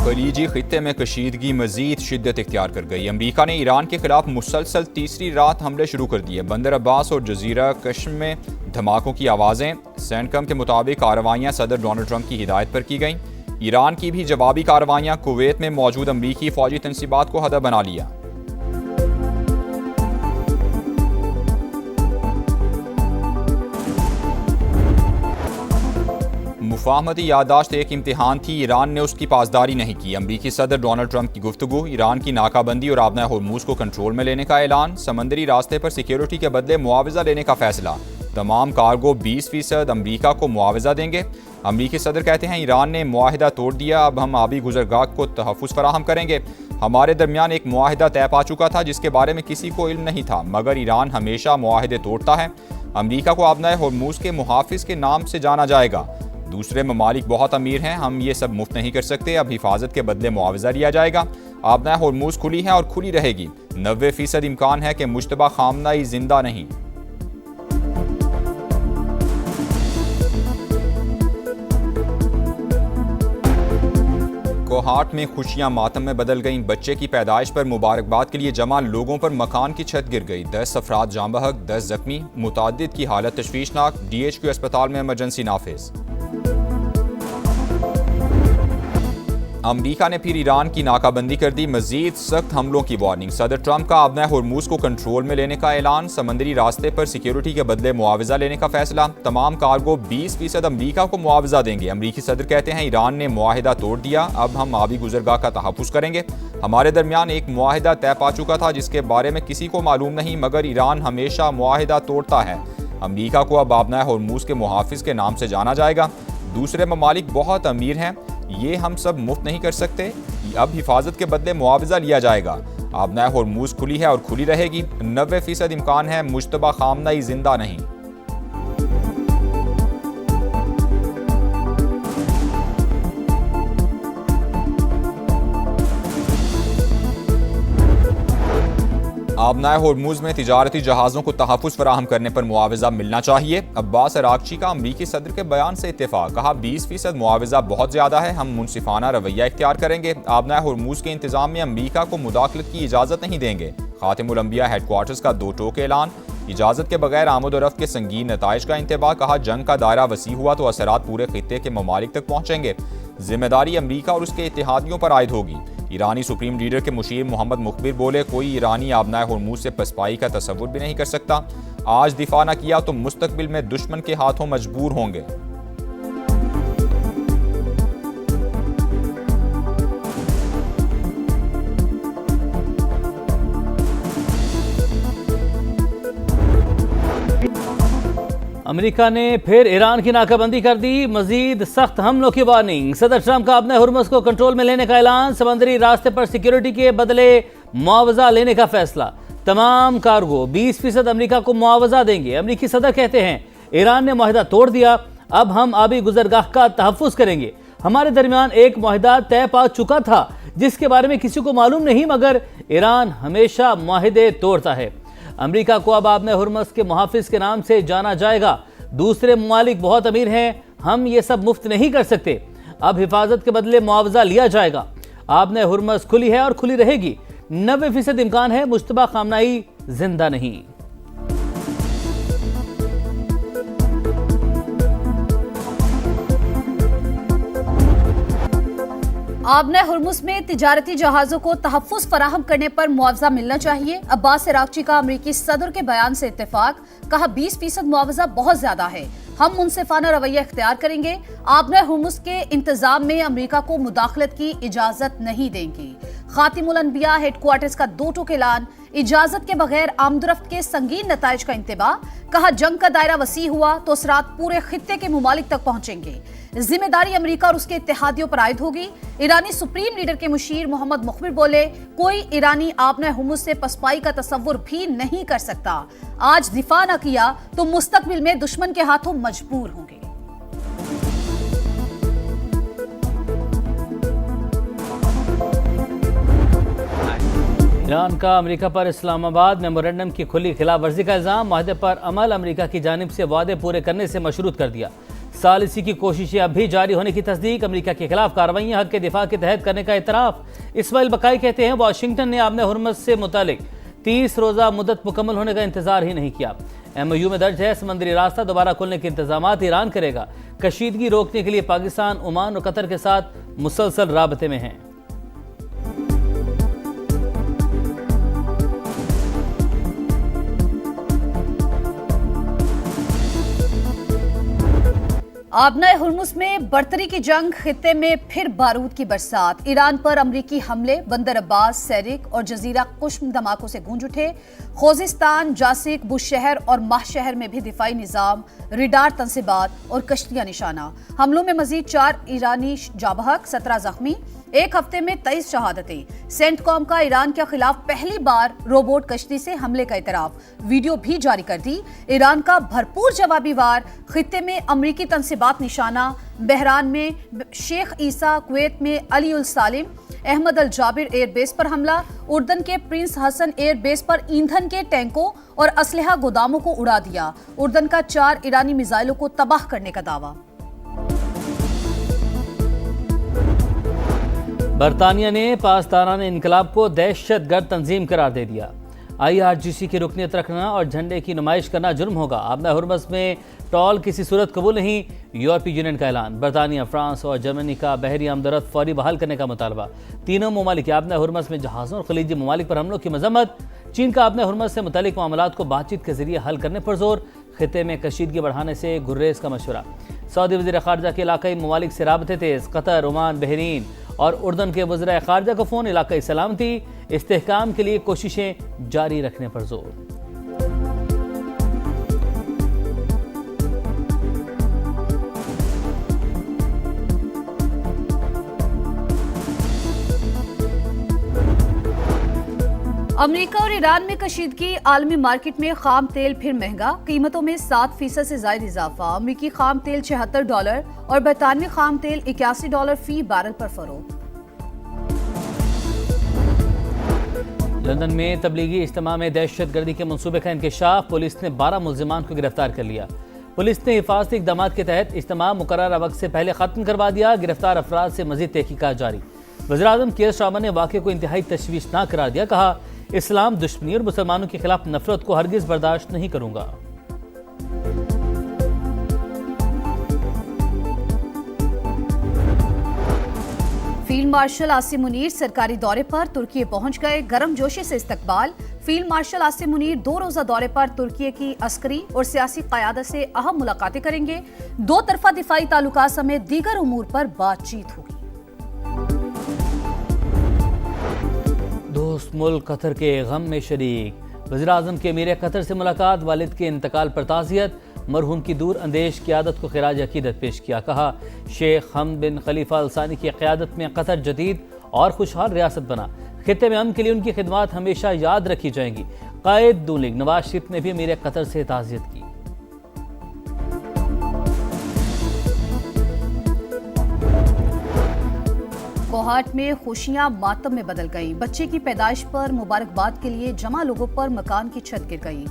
खलीजी खित्ते में कशीदगी मजीद शिद्दत इख्तियार कर गई। अमरीका ने ईरान के खिलाफ मुसलसल तीसरी रात हमले शुरू कर दिए। बंदर अब्बास और जजीरा कश्म में धमाकों की आवाज़ें। सेंटकम के मुताबिक कार्रवाइयाँ सदर डोनाल्ड ट्रंप की हिदायत पर की गईं। ईरान की भी जवाबी कार्रवाइयाँ। कुवैत में मौजूद अमरीकी फौजी तनसीबात को हदफ बना लिया। मुफाहमती याददाश्त एक इम्तिहान थी, ईरान ने उसकी पासदारी नहीं की। अमरीकी सदर डोनाल्ड ट्रंप की गुफ्तगू। ईरान की नाकाबंदी और आबना होर्मुज को कंट्रोल में लेने का ऐलान। समंदरी रास्ते पर सिक्योरिटी के बदले मुआवजा लेने का फैसला। तमाम कार्गो 20% अमरीका को मुआवजा देंगे। अमरीकी सदर कहते हैं ईरान ने मुआहिदा तोड़ दिया, अब हम आबी गुजरगाह को तहफ़्फ़ुज़ फराहम करेंगे। हमारे दरमियान एक मुआहिदा तय पा चुका था जिसके बारे में किसी को इल्म नहीं था, मगर ईरान हमेशा मुआहिदे तोड़ता है। अमरीका को आबना होर्मुज के मुहाफिज के नाम से जाना जाएगा। दूसरे ममालिक बहुत अमीर हैं, हम ये सब मुफ्त नहीं कर सकते। अब हिफाजत के बदले मुआवजा लिया जाएगा। आबना होर्मुज खुली है और खुली रहेगी। 90% इम्कान है कि मुश्तबा खामनाई जिंदा नहीं। कोहाट में खुशियां मातम में बदल गईं। बच्चे की पैदाइश पर मुबारकबाद के लिए जमा लोगों पर मकान की छत गिर गई। 10 अफराद जाँ बहक, 10 जख्मी। मुतादिद की हालत तशवीशनाक। DHQ अस्पताल में इमरजेंसी नाफिज। अमरीका ने फिर ईरान की नाकाबंदी कर दी। मजीद सख्त हमलों की वार्निंग। सदर ट्रंप का आबना होर्मुज को कंट्रोल में लेने का ऐलान। समंदरी रास्ते पर सिक्योरिटी के बदले मुआवजा लेने का फैसला। तमाम कार्गो 20% अमरीका को मुआवजा देंगे। अमरीकी सदर कहते हैं ईरान ने मुआहिदा तोड़ दिया, अब हम आबी गुजरगाह का तहफ़्फ़ुज़ करेंगे। हमारे दरमियान एक मुआहिदा तय पा चुका था जिसके बारे में किसी को मालूम नहीं, मगर ईरान हमेशा मुआहिदा तोड़ता है। अमरीका को अब आबना होर्मुज के मुहाफिज के नाम से जाना जाएगा। दूसरे ममालिक बहुत अमीर हैं, ये हम सब मुफ्त नहीं कर सकते। अब हिफाजत के बदले मुआवजा लिया जाएगा। आबना होर्मुज खुली है और खुली रहेगी। 90% इम्कान है मुश्तबा खामनाई जिंदा नहीं। आबना होर्मुज में तिजारती जहाज़ों को तहफ़्फ़ुज़ फराहम करने पर मुआवजा मिलना चाहिए। अब्बास अरागची का अमरीकी सदर के बयान से इत्तेफाक। कहा 20% मुआवजा बहुत ज़्यादा है, हम मुनसिफाना रवैया इख्तियार करेंगे। आबना होर्मुज के इंतज़ाम में अमरीका को मुदाखलत की इजाज़त नहीं देंगे। खातिमुल अंबिया हेडक्वार्टर्स का 2 टोक ऐलान। इजाज़त के बगैर आमद और रफ्त के संगीन नताइज का इंतबाह। कहा जंग का दायरा वसी हुआ तो असरात पूरे खित्ते के ममालिक तक पहुँचेंगे। जिम्मेदारी अमरीका और उसके इत्तेहादियों पर आयद होगी। ईरानी सुप्रीम लीडर के मुशीर मोहम्मद मुखबिर बोले, कोई ईरानी आबना होर्मुज से पसपाई का तसव्वुर भी नहीं कर सकता। आज दिफा न किया तो मुस्तकबिल में दुश्मन के हाथों मजबूर होंगे। अमेरिका ने फिर ईरान की नाकाबंदी कर दी। मजीद सख्त हमलों की वार्निंग। सदर ट्रंप का अपने हुर्मुज को कंट्रोल में लेने का ऐलान। समंदरी रास्ते पर सिक्योरिटी के बदले मुआवजा लेने का फैसला। तमाम कार्गो 20% अमेरिका को मुआवजा देंगे। अमेरिकी सदर कहते हैं ईरान ने मुआहिदा तोड़ दिया, अब हम आबी गुजरगाह का तहफ़्फ़ुज़ करेंगे। हमारे दरमियान एक मुआहिदा तय पा चुका था जिसके बारे में किसी को मालूम नहीं, मगर ईरान हमेशा मुआहिदे तोड़ता है। अमेरिका को अब आबना होर्मुज के मुहाफिज के नाम से जाना जाएगा। दूसरे ममालिक बहुत अमीर हैं, हम ये सब मुफ्त नहीं कर सकते। अब हिफाजत के बदले मुआवजा लिया जाएगा। आबना होर्मुज खुली है और खुली रहेगी। 90% इम्कान है मुश्तबा खामनाई जिंदा नहीं। आबना होर्मुज में तिजारती जहाज़ों को तहफ़्फ़ुज़ फराहम करने पर मुआवजा मिलना चाहिए। अब्बास अरागची का अमरीकी सदर के बयान से इत्तेफाक। कहा 20% मुआवजा बहुत ज्यादा है, हम मुनसिफाना रवैया इख्तियार करेंगे। आबना होर्मुज के इंतजाम में अमरीका को मुदाखलत की इजाजत नहीं देंगी। खातिमुल अंबिया हेडक्वार्टर्स का 2 टोक ऐलान। इजाजत के बगैर आमदरफ्त के संगीन नताइज का इंतबाह। कहा जंग का दायरा वसी हुआ तो असरात पूरे खित्ते के ममालिक तक पहुंचेंगे। जिम्मेदारी अमेरिका और उसके इत्तेहादियों पर आयद होगी। ईरानी सुप्रीम लीडर के मुशीर मोहम्मद मुखबिर बोले, कोई ईरानी आबना होर्मुज से पसपाई का तसव्वुर भी नहीं कर सकता। आज दिफा न किया तो मुस्तकबिल में दुश्मन के हाथों मजबूर होंगे। ईरान का अमेरिका पर इस्लामाबाद मेमोरेंडम की खुली खिलाफ वर्जी का इल्जाम। माहदे पर अमल अमेरिका की जानिब से वादे पूरे करने से मशरूत कर दिया। सालिसी की कोशिशें अब भी जारी होने की तस्दीक। अमेरिका के खिलाफ कार्रवाइयां हक के दिफा के तहत करने का इतराफ। इस्माइल बकाई कहते हैं वाशिंगटन ने आबने हुर्मुज़ से मुतालिक 30 रोज़ा मुद्दत मुकम्मल होने का इंतजार ही नहीं किया। MOU में दर्ज है समंदरी रास्ता दोबारा खोलने के इंतजाम ईरान करेगा। कशीदगी रोकने के लिए पाकिस्तान, ओमान और कतर के साथ मुसलसल राबते में हैं। आबना हुर्मुज़ में बरतरी की जंग, खित्ते में फिर बारूद की बरसात। ईरान पर अमरीकी हमले बंदर अब्बास, सैरिक और जजीरा कुश्म धमाकों से गूंज उठे। खोजिस्तान, जासिक, बुशहर और माहशहर में भी दिफाई निजाम, रिडार तंसीबात और कश्तियां निशाना। हमलों में मजीद 4 ईरानी जाबहक, 17 जख्मी। एक हफ्ते में 23 शहादतें। सेंटकॉम का ईरान के खिलाफ पहली बार रोबोट कश्ती से हमले का इतराफ, वीडियो भी जारी कर दी। ईरान का भरपूर जवाबी वार, खित्ते में अमरीकी तंसीबात निशाना। बहरान में शेख ईसा, कुवैत में अली उल सालिम, अहमद अल जाबिर एयरबेस पर हमला। उर्दन के प्रिंस हसन एयरबेस पर ईंधन के टैंकों और असलहा गोदामों को उड़ा दिया। उर्दन का 4 ईरानी मिसाइलों को तबाह करने का दावा। बरतानिया ने पासदारान इनकलाब को दहशतगर्द तंजीम करार दे दिया। IRGC की रुकनीत रखना और झंडे की नुमाइश करना जुर्म होगा। आबना हुर्मुज़ में टॉल किसी सूरत कबूल नहीं, यूरोपीय यूनियन का ऐलान। बरतानिया, फ्रांस और जर्मनी का बहरी आमदरफ्त फौरी बहाल करने का मुतालबा। तीनों ममालिक आबना हुर्मुज़ में जहाज़ों और खलीजी ममालिक पर हमलों की मजम्मत। चीन का आबना हुर्मुज़ से मुतालिक मामलात को बातचीत के जरिए हल करने पर जोर। खित्ते में कशीदगी बढ़ाने से गुर्रेज का मशवरा। सऊदी वज़ीर ख़ारजा के इलाकाई ममालिक से राबते तेज़। कतर, ओमान, बहरीन और उर्दन के वज़ीर ख़ारजा को फ़ोन। इलाकाई सलामती इस्तेहकाम के लिए कोशिशें जारी रखने पर जोर। अमेरिका और ईरान में कशीदगी, आलमी मार्केट में खाम तेल फिर महंगा, कीमतों में 7% से ज्यादा इजाफा। अमेरिकी खाम तेल $76 और बरतानवी खाम तेल $81 फी बैरल पर फरोख्त। लंदन में तबलीगी इज्तिमा में दहशतगर्दी के मंसूबे का इंकशाफ। पुलिस ने 12 मुल्जिमान को गिरफ्तार कर लिया। पुलिस ने हिफाजती इक़दाम के तहत इज्तिमा मुकर्रर वक्त से पहले खत्म करवा दिया। गिरफ्तार अफराद से मजीद तहकीकात जारी। वज़ीर-ए-आज़म केयर स्टारमर ने वाक़े को इंतहाई तशवीशनाक करार दिया। कहा, इस्लाम दुश्मनी और मुसलमानों के खिलाफ नफरत को हरगिज़ बर्दाश्त नहीं करूंगा। फील्ड मार्शल आसिम मुनीर सरकारी दौरे पर तुर्की पहुंच गए। गर्मजोशी से इस्तकबाल। फील्ड मार्शल आसिम मुनीर 2 रोजा दौरे पर तुर्की की अस्करी और सियासी क़यादत से अहम मुलाकातें करेंगे। 2 तरफा दिफाई ताल्लुकात समेत दीगर उमूर पर बातचीत होगी। दोस्त मुल्क कतर के गम में शरीक। वज़ीर-ए-आज़म के अमीर कतर से मुलाकात। वालिद के इंतकाल पर ताज़ियत। मरहूम की दूर अंदेश क़यादत को खिराज अकीदत पेश किया। कहा, शेख हमद बिन खलीफा अल सानी की क़यादत में कतर जदीद और खुशहाल रियासत बना। खित्ते में अमन के लिए उनकी खिदमात हमेशा याद रखी जाएंगी। कायद दून लीग नवाज शरीफ ने भी अमीर कतर से ताज़ियत की। कोहाट में खुशियां मातम में बदल गई। बच्चे की पैदाइश पर मुबारकबाद के लिए जमा लोगों पर मकान की छत गिर गई।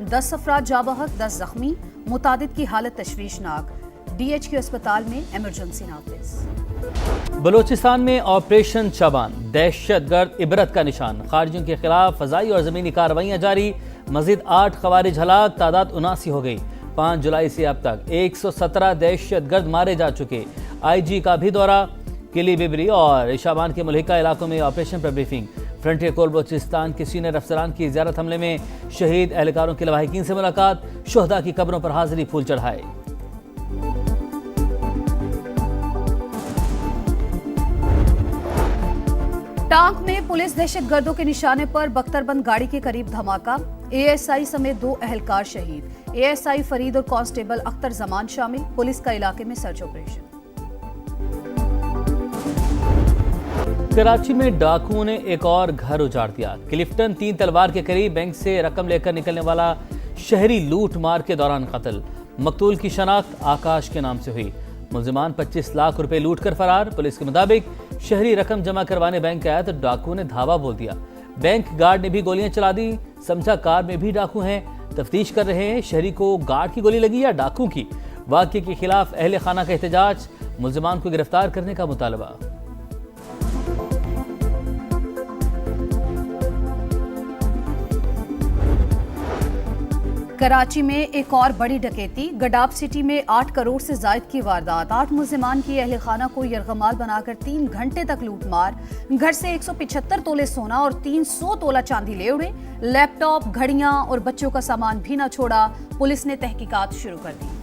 10 अफराद जाबहक, 10 जख्मी। मुतादिद की हालत तशवीशनाक। DHQ अस्पताल में इमरजेंसी नाफिज। बलोचिस्तान में ऑपरेशन शबान, दहशतगर्द इबरत का निशान। खारजियों के खिलाफ फजाई और जमीनी कार्रवाइयां जारी। मजीद 8 खवारिज हलाक, तादाद 79 हो गई। 5 जुलाई से अब तक 117 दहशतगर्द मारे जा चुके। IG का भी दौरा। किली बिबरी और इशाबान के मुल्हिका इलाकों में ऑपरेशन पर ब्रीफिंग। फ्रंटियर कोर बलोचिस्तान के सीनियर अफसरान की ज़ियारत। हमले में शहीद एहलकारों के लवाहिकीन से मुलाकात। शुहदा की कब्रों पर हाजिरी, फूल चढ़ाए। टांक में पुलिस दहशतगर्दों के निशाने पर बख्तरबंद गाड़ी के करीब धमाका। ASI समेत 2 एहलकार शहीद। ASI फरीद और कांस्टेबल अख्तर जमान शामिल। पुलिस का इलाके में सर्च ऑपरेशन। कराची में डाकुओं ने एक और घर उजाड़ दिया। क्लिफ्टन 3 तलवार के करीब बैंक से रकम लेकर निकलने वाला शहरी लूट मार के दौरान कत्ल। मकतूल की शनाख्त आकाश के नाम से हुई। मुल्जिमान 25 लाख रुपए लूट कर फरार। पुलिस के मुताबिक शहरी रकम जमा करवाने बैंक आया तो डाकुओं ने धावा बोल दिया। बैंक गार्ड ने भी गोलियां चला दी। समझा कार में भी डाकू हैं। तफ्तीश कर रहे हैं शहरी को गार्ड की गोली लगी या डाकू की। वाक़े के खिलाफ अहले खाना का एहतजाज, मुल्ज़िमान को गिरफ्तार करने का मुतालबा। कराची में एक और बड़ी डकैती। गडाब सिटी में 8 करोड़ से जायद की वारदात। 8 मुल्जिमान की अहले खाना को यरगमाल बनाकर 3 घंटे तक लूटमार। घर से 175 तोले सोना और 300 तोला चांदी ले उड़े। लैपटॉप, घड़ियां और बच्चों का सामान भी न छोड़ा। पुलिस ने तहकीकात शुरू कर दी।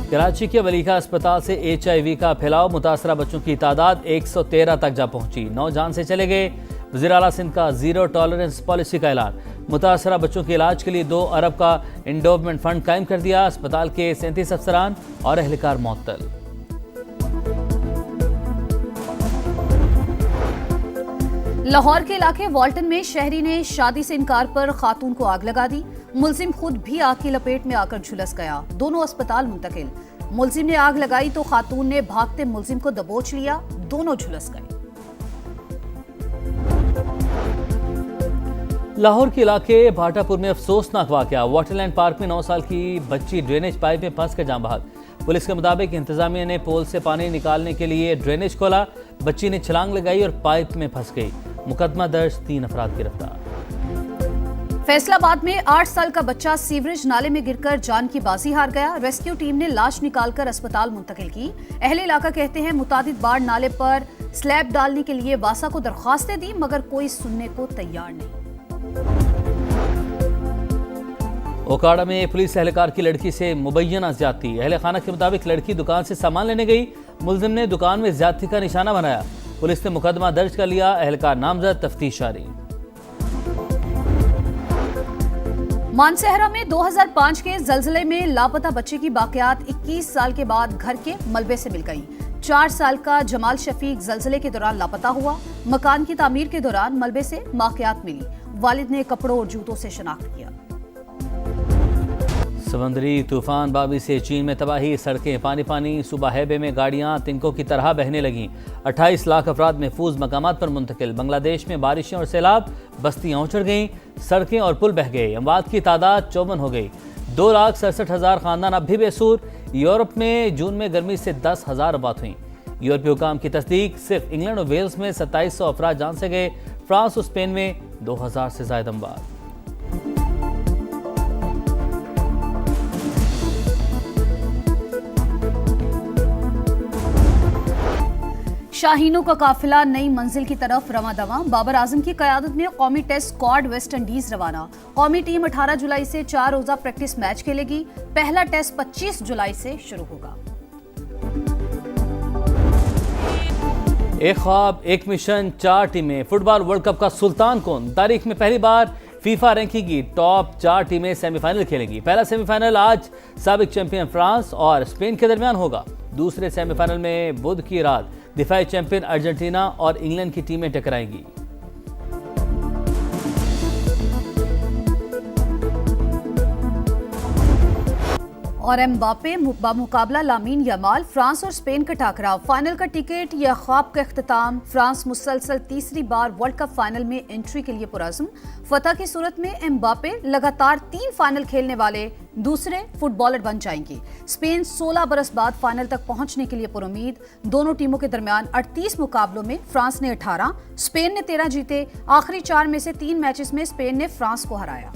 कराची के वलीका अस्पताल से HIV का फैलाव, मुतासरा बच्चों की तादाद 113 तक जा पहुंची। 9 जान से चले गए। वज़ीर आला सिंध का ज़ीरो टॉलरेंस पॉलिसी का ऐलान। मुतासरा बच्चों के इलाज के लिए 2 अरब का इंडोवमेंट फंड कायम कर दिया। अस्पताल के 37 अफसरान और एहलकार मुअत्तल। लाहौर के इलाके वाल्टन में शहरी ने शादी से इनकार पर खातून को आग लगा दी। मुलजिम खुद भी आग की लपेट में आकर झुलस गया। दोनों अस्पताल मुंतकिल। मुलजिम ने आग लगाई तो खातून ने भागते मुलजिम को दबोच लिया। दोनों झुलस गए। लाहौर के इलाके भाटापुर में अफसोसनाक वाकया। वाटरलैंड पार्क में 9 साल की बच्ची ड्रेनेज पाइप में फंस कर जान बहक। पुलिस के मुताबिक इंतजामिया ने पोल से पानी निकालने के लिए ड्रेनेज खोला। बच्ची ने छलांग लगाई और पाइप में फंस गई। मुकदमा दर्ज, 3 अफराद गिरफ्तार। फैसलाबाद में 8 साल का बच्चा सीवरेज नाले में गिरकर जान की बाजी हार गया। रेस्क्यू टीम ने लाश निकालकर अस्पताल मुंतकिल की। अहले इलाका कहते हैं मुतादिद बार नाले पर स्लैब डालने के लिए वासा को दरख्वास्तें दी मगर कोई सुनने को तैयार नहीं। ओकाड़ा में पुलिस एहलकार की लड़की से मुबैना ज्यादती। अहले खाना के मुताबिक लड़की दुकान से सामान लेने गई। मुलजिम ने दुकान में ज्यादती का निशाना बनाया। पुलिस ने मुकदमा दर्ज कर लिया। एहलकार नामजद, तफ्तीश जारी। मानसहरा में 2005 के जलजले में लापता बच्चे की बाकियात 21 साल के बाद घर के मलबे से मिल गई। 4 साल का जमाल शफीक जलजले के दौरान लापता हुआ। मकान की तामीर के दौरान मलबे से बाकियात मिली। वालिद ने कपड़ों और जूतों से शनाख्त किया। समंदरी तूफान बाबी से चीन में तबाही, सड़कें पानी पानी। सुबह हैबे में गाड़ियां तिनकों की तरह बहने लगीं। 28 लाख अफराद महफूज मकामात पर मुंतकिल। बांग्लादेश में बारिशें और सैलाब, बस्तियां उछड़ गईं, सड़कें और पुल बह गए। अमवात की तादाद 54 हो गई। 2,67,000 खानदान अब भी बेसूर। यूरोप में जून में गर्मी से 10,000 मौत हुई। यूरोपीय हुकाम की तस्दीक, सिर्फ इंग्लैंड और वेल्स में 2700 अफराद जान से गए। फ्रांस और स्पेन में 2000 से ज्यादा अमवात। शाहीनों का काफिला नई मंजिल की तरफ रवां दवां। बाबर आजम की कयादत में कौमी टेस्ट स्क्वाड वेस्ट इंडीज रवाना। कौमी टीम 18 जुलाई से 4 रोजा प्रैक्टिस मैच खेलेगी। पहला टेस्ट 25 जुलाई से शुरू होगा। एक ख्वाब, एक मिशन, 4 टीमें। फुटबॉल वर्ल्ड कप का सुल्तान कौन? तारीख में पहली बार फीफा रैंकिंग की टॉप 4 टीमें सेमीफाइनल खेलेंगी। पहला सेमीफाइनल आज साबिक चैंपियन फ्रांस और स्पेन के दरमियान होगा। दूसरे सेमीफाइनल में बुध की रात दिफाई चैंपियन अर्जेंटीना और इंग्लैंड की टीमें टकराएंगी। और एम्बापे मुकाबला लामीन यमाल। फ्रांस और स्पेन का टकराव। फाइनल का टिकट या ख्वाब का इख्तिताम। फ्रांस मुसलसल तीसरी बार वर्ल्ड कप फाइनल में एंट्री के लिए पुरज़्म। फतह की सूरत में एम्बापे लगातार 3 फाइनल खेलने वाले दूसरे फुटबॉलर बन जाएंगे। स्पेन 16 बरस बाद फाइनल तक पहुंचने के लिए पुरुमीद। दोनों टीमों के दरमियान 38 मुकाबलों में फ्रांस ने 18, स्पेन ने 13 जीते। आखिरी 4 में से 3 मैचेस में स्पेन ने फ्रांस को हराया।